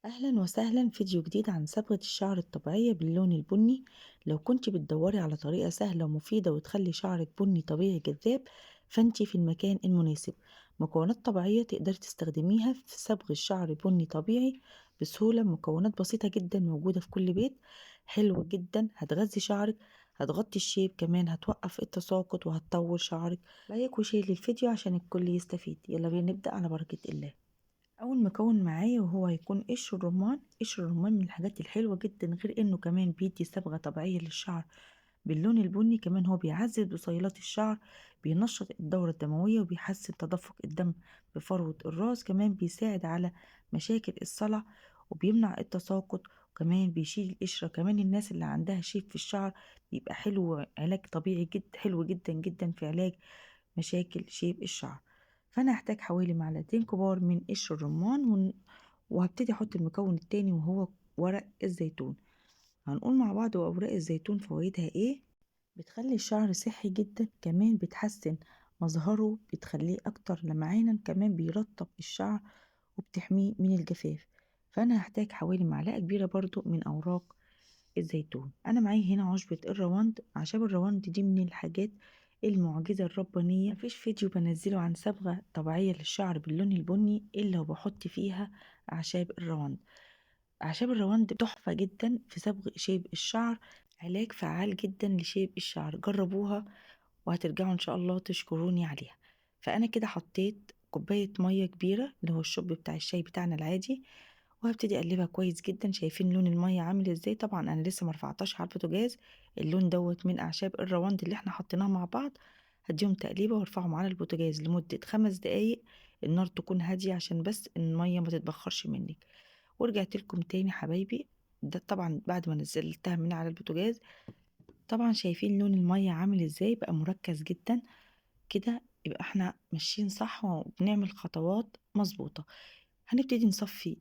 أهلا وسهلا، فيديو جديد عن صبغة الشعر الطبيعية باللون البني. لو كنت بتدوري على طريقة سهلة ومفيدة وتخلي شعرك بني طبيعي جذاب، فانتي في المكان المناسب. مكونات طبيعية تقدري تستخدميها في صبغ الشعر بني طبيعي بسهولة. مكونات بسيطة جدا موجودة في كل بيت، حلوة جدا، هتغذي شعرك، هتغطي الشيب، كمان هتوقف التساقط وهتطول شعرك. لايك وشير للفيديو عشان الكل يستفيد. يلا بينا نبدأ على بركة الله. اول مكون معايا وهو هيكون قشر الرمان. قشر الرمان من الحاجات الحلوه جدا، غير انه كمان بيدي صبغه طبيعيه للشعر باللون البني. كمان هو بيعزز بصيلات الشعر، بينشط الدوره الدمويه وبيحسن تدفق الدم بفروه الراس، كمان بيساعد على مشاكل الصلع وبيمنع التساقط، وكمان بيشيل القشره. كمان الناس اللي عندها شيب في الشعر بيبقى حلو، علاج طبيعي جدا، حلو جدا جدا في علاج مشاكل شيب الشعر. فانا هحتاج حوالي معلقتين كبار من قشر الرمان وهبتدي احط المكون التاني وهو ورق الزيتون. هنقول مع بعض اوراق الزيتون فوائدها ايه. بتخلي الشعر صحي جدا، كمان بتحسن مظهره، بتخليه اكتر لمعانا، كمان بيرطب الشعر وبتحميه من الجفاف. فانا هحتاج حوالي معلقة كبيرة برضو من اوراق الزيتون. انا معايا هنا عشبة الرواند. اعشاب الرواند دي من الحاجات المعجزة الربانية. مفيش فيديو بنزله عن صبغة طبيعية للشعر باللون البني الا وبحط فيها اعشاب الرواند. اعشاب الرواند تحفة جدا في صبغ شيب الشعر، علاج فعال جدا لشيب الشعر. جربوها وهترجعوا ان شاء الله تشكروني عليها. فانا كده حطيت كوباية مية كبيرة اللي هو الشوب بتاع الشاي بتاعنا العادي، وهبتدي اقلبها كويس جدا. شايفين لون المية عامل ازاي؟ طبعا انا لسه مرفعتهاش على البوتاجاز. اللون دوت من اعشاب الرواند اللي احنا حطيناها مع بعض. هديهم تقليبة وارفعهم على البوتاجاز لمدة 5 دقايق. النار تكون هادية عشان بس المية ما تتبخرش منك. ورجعت لكم تاني حبايبي، ده طبعا بعد ما نزلتها من على البوتاجاز. طبعا شايفين لون المية عامل ازاي؟ بقى مركز جدا كده. يبقى احنا ماشيين صح وبنعمل خطوات مظبوطة. هنبتدي نصفي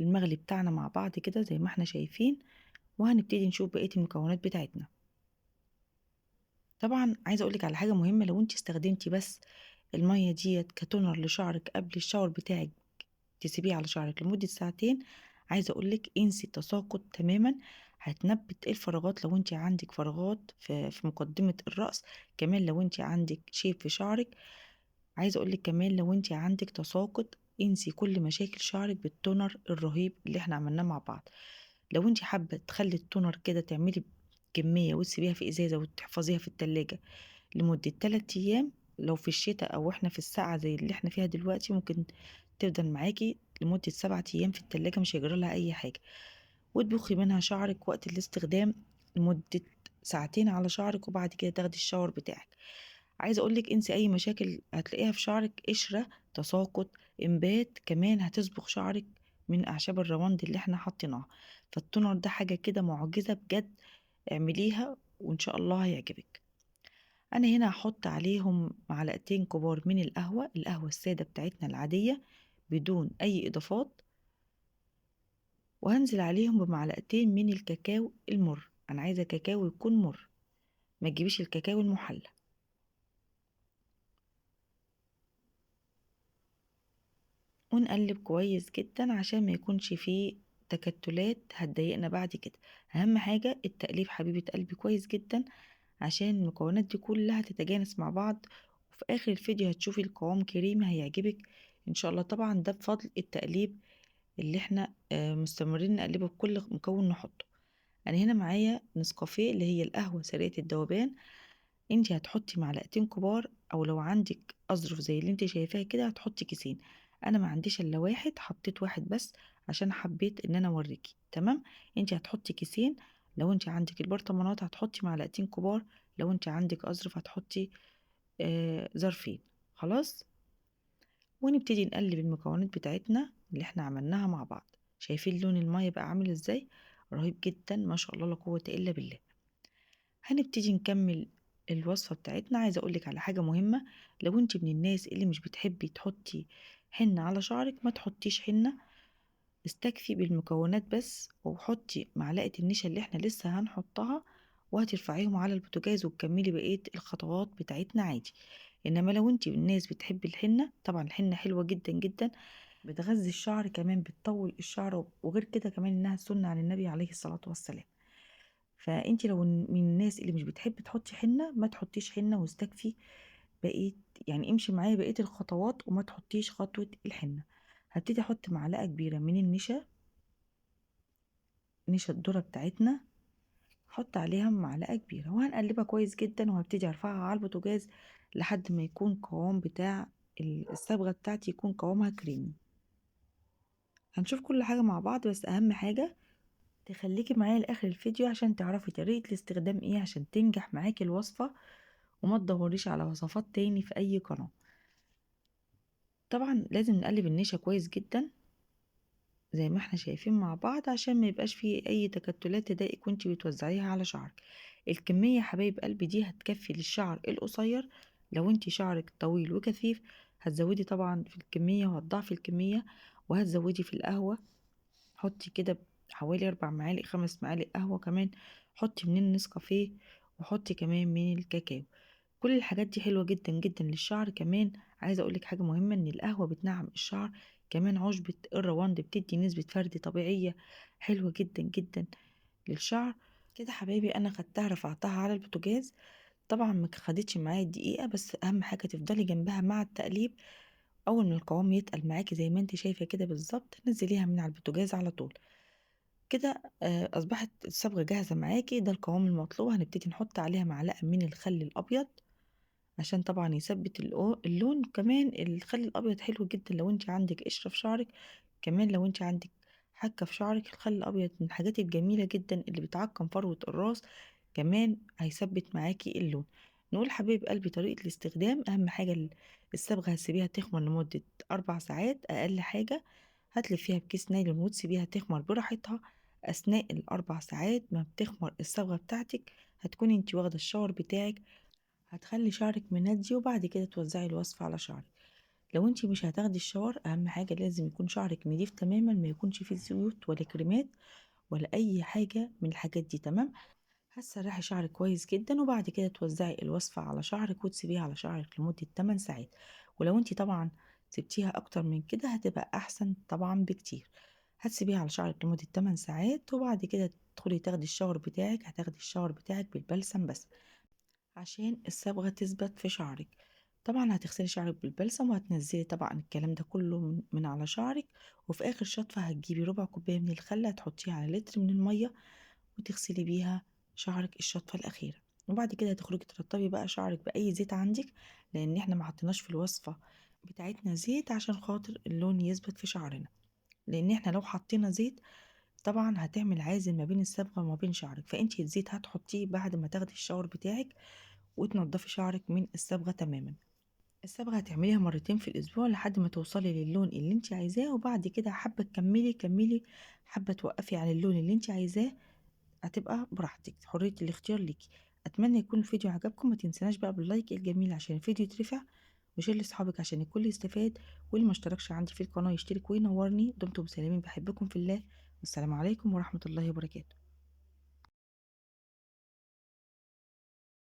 المغلي بتاعنا مع بعض كده زي ما احنا شايفين، وهنبتدي نشوف بقية المكونات بتاعتنا. طبعا عايزة اقولك على حاجة مهمة. لو انت استخدمتي بس المية ديت كتونر لشعرك قبل الشاور بتاعك، تسيبيه على شعرك لمدة ساعتين، عايزة اقولك انسي التساقط تماما. هتنبت الفراغات لو انت عندك فراغات في مقدمة الرأس، كمان لو انت عندك شيب في شعرك. عايزة اقولك كمان لو انت عندك تساقط، انسي كل مشاكل شعرك بالتونر الرهيب اللي احنا عملناه مع بعض. لو انت حابة تخلي التونر كده، تعملي كمية وتسيبيها في ازازة وتحفظيها في التلاجة لمدة 3 ايام. لو في الشتاء او احنا في الساعة زي اللي احنا فيها دلوقتي، ممكن تفضل معاكي لمدة 7 ايام في التلاجة، مش هيجرى لها اي حاجة. وتبخي منها شعرك وقت الاستخدام لمدة ساعتين على شعرك، وبعد كده تاخدي الشاور بتاعك. عايزة اقولك انسي اي مشاكل هتلاقيها في شعرك، قشرة، تساقط، انبات. كمان هتصبغ شعرك من اعشاب الرواند اللي احنا حاطينها. فالتونر ده حاجة كده معجزة بجد. اعمليها وان شاء الله هيعجبك. انا هنا هحط عليهم معلقتين كبار من القهوة السادة بتاعتنا العادية بدون اي اضافات، وهنزل عليهم بمعلقتين من الكاكاو المر. انا عايزة كاكاو يكون مر، ما تجيبيش الكاكاو المحلى. ونقلب كويس جدا عشان ما يكونش فيه تكتلات هتضايقنا بعد كده. اهم حاجة التقليب حبيبة قلبي كويس جدا عشان المكونات دي كلها تتجانس مع بعض. وفي اخر الفيديو هتشوفي القوام كريمي هيعجبك ان شاء الله. طبعا ده بفضل التقليب اللي احنا مستمرين نقلبه بكل مكون نحطه. انا هنا معايا نسكافيه اللي هي القهوة سريعة الذوبان. انتي هتحطي معلقتين كبار، او لو عندك اظرف زي اللي انتي شايفاها كده هتحطي كيسين. انا ما عنديش الا واحد، حطيت واحد بس عشان حبيت ان انا اوريكي. تمام، انتي هتحطي كيسين. لو انتي عندك البرطمانات هتحطي معلقتين كبار، لو انتي عندك اظرف هتحطي ظرفين. خلاص. ونبتدي نقلب المكونات بتاعتنا اللي احنا عملناها مع بعض. شايفين لون المية بقى عامل ازاي؟ رهيب جدا، ما شاء الله لا قوة الا بالله. هنبتدي نكمل الوصفة بتاعتنا. عايزة اقولك على حاجة مهمة. لو انت من الناس اللي مش بتحبي تحطي حنة على شعرك، ما تحطيش حنة. استكفي بالمكونات بس، وحطي معلقة النشا اللي احنا لسه هنحطها، وهترفعيهم على البوتاجاز وتكملي بقية الخطوات بتاعتنا عادي. انما لو انت من الناس بتحبي الحنة، طبعا الحنة حلوة جدا جدا، بتغذي الشعر، كمان بتطول الشعر، وغير كده كمان انها سنة عن النبي عليه الصلاة والسلام. فانت لو من الناس اللي مش بتحب تحطي حنة، ما تحطيش حنة واستكفي بقيت، يعني امشي معايا بقية الخطوات وما تحطيش خطوة الحنة. هبتدي احط معلقة كبيرة من النشا، نشا الذرة بتاعتنا، حط عليها معلقة كبيرة وهنقلبها كويس جدا، وهبتدي ارفعها على البوتاجاز لحد ما يكون قوام بتاع الصبغة بتاعتي يكون قوامها كريمي. هنشوف كل حاجة مع بعض، بس اهم حاجة تخليكي معايا لاخر الفيديو عشان تعرفي طريقة الاستخدام ايه عشان تنجح معاكي الوصفة، وما تدوريش على وصفات تاني في اي قناة. طبعا لازم نقلب النشا كويس جدا زي ما احنا شايفين مع بعض، عشان ما يبقاش فيه اي تكتلات تضايقك وانتي بتوزعيها على شعرك. الكمية يا حبايب قلبي دي هتكفي للشعر القصير. لو انتي شعرك طويل وكثيف هتزودي طبعا في الكمية وهتضاعفي الكمية، وهتزودي في القهوة. حطي كده حوالي 4 معالق 5 معالق قهوة كمان، حطي من النسكافيه، وحطي كمان من الكاكاو. كل الحاجات دي حلوة جدا جدا للشعر. كمان عايزة اقولك حاجة مهمة، ان القهوة بتنعم الشعر. كمان عشبة الرواند بتدي نسبة فرد طبيعية حلوة جدا جدا للشعر. كده حبايبي انا خدتها رفعتها على البوتاجاز. طبعا ما خدتش معايا دقيقة، بس اهم حاجة تفضلي جنبها مع التقليب. اول ما القوام يتقل معاكي زي ما انت شايفة كده بالظبط، نزليها من على البوتاجاز على طول. كده اصبحت الصبغة جاهزة معاكي، ده القوام المطلوب. هنبتدي نحط عليها معلقة من الخل الابيض عشان طبعا يثبت اللون. كمان الخل الابيض حلو جدا لو انت عندك قشرة في شعرك، كمان لو انت عندك حكة في شعرك، الخل الابيض من الحاجات الجميلة جدا اللي بتعقم فروة الراس، كمان هيثبت معاكي اللون. نقول حبيب قلبي طريقة الاستخدام، اهم حاجة الصبغة هتسيبيها تخمر لمدة 4 ساعات اقل حاجة. هتلفيها بكيس نايلون وتسيبيها تخمر براحتها. اثناء ال4 ساعات ما بتخمر الصبغة بتاعتك، هتكوني انت واخدة الشاور بتاعك، هتخلي شعرك مندي، وبعد كده توزعي الوصفة على شعرك. لو انتي مش هتاخدي الشاور، اهم حاجة لازم يكون شعرك نضيف تماما، ما يكونش فيه زيوت ولا كريمات ولا اي حاجة من الحاجات دي. تمام، هتسرحي شعرك كويس جدا، وبعد كده توزعي الوصفة على شعرك وتسيبيها على شعرك لمدة 8 ساعات. ولو انتي طبعا سبتيها اكتر من كده هتبقى احسن طبعا بكتير. هتسيبيها على شعرك لمدة 8 ساعات، وبعد كده تدخلي تاخدي الشاور بتاعك. هتاخدي الشاور بتاعك بالبلسم بس عشان الصبغة تثبت في شعرك. طبعا هتغسلي شعرك بالبلسم، وهتنزلي طبعا الكلام ده كله من على شعرك. وفي اخر شطفة هتجيبي ربع كوباية من الخل، هتحطيها على لتر من المية وتغسلي بيها شعرك الشطفة الأخيرة. وبعد كده هتخرجي ترطبي بقى شعرك بأي زيت عندك، لأن احنا ما حطيناش في الوصفة بتاعتنا زيت عشان خاطر اللون يثبت في شعرنا. لأن احنا لو حطينا زيت طبعا هتعمل عازل ما بين الصبغة وما بين شعرك. فانتي الزيت هتحطيه بعد ما تاخدي الشاور بتاعك وتنضفي شعرك من الصبغة تماما. الصبغة هتعمليها مرتين في الأسبوع لحد ما توصلي للون اللي انت عايزاه، وبعد كده حابة تكملي كملي، حابة توقفي على اللون اللي انت عايزاه هتبقى براحتك، حرية الاختيار ليكي. أتمنى يكون الفيديو عجبكم، ما تنسناش بقى باللايك الجميل عشان الفيديو يترفع، وشير لأصحابك عشان الكل يستفاد، واللي ما اشتركش عندي في القناة يشترك وينورني. دمتم سالمين، بحبكم في الله، والسلام عليكم ورحمة الله وبركاته.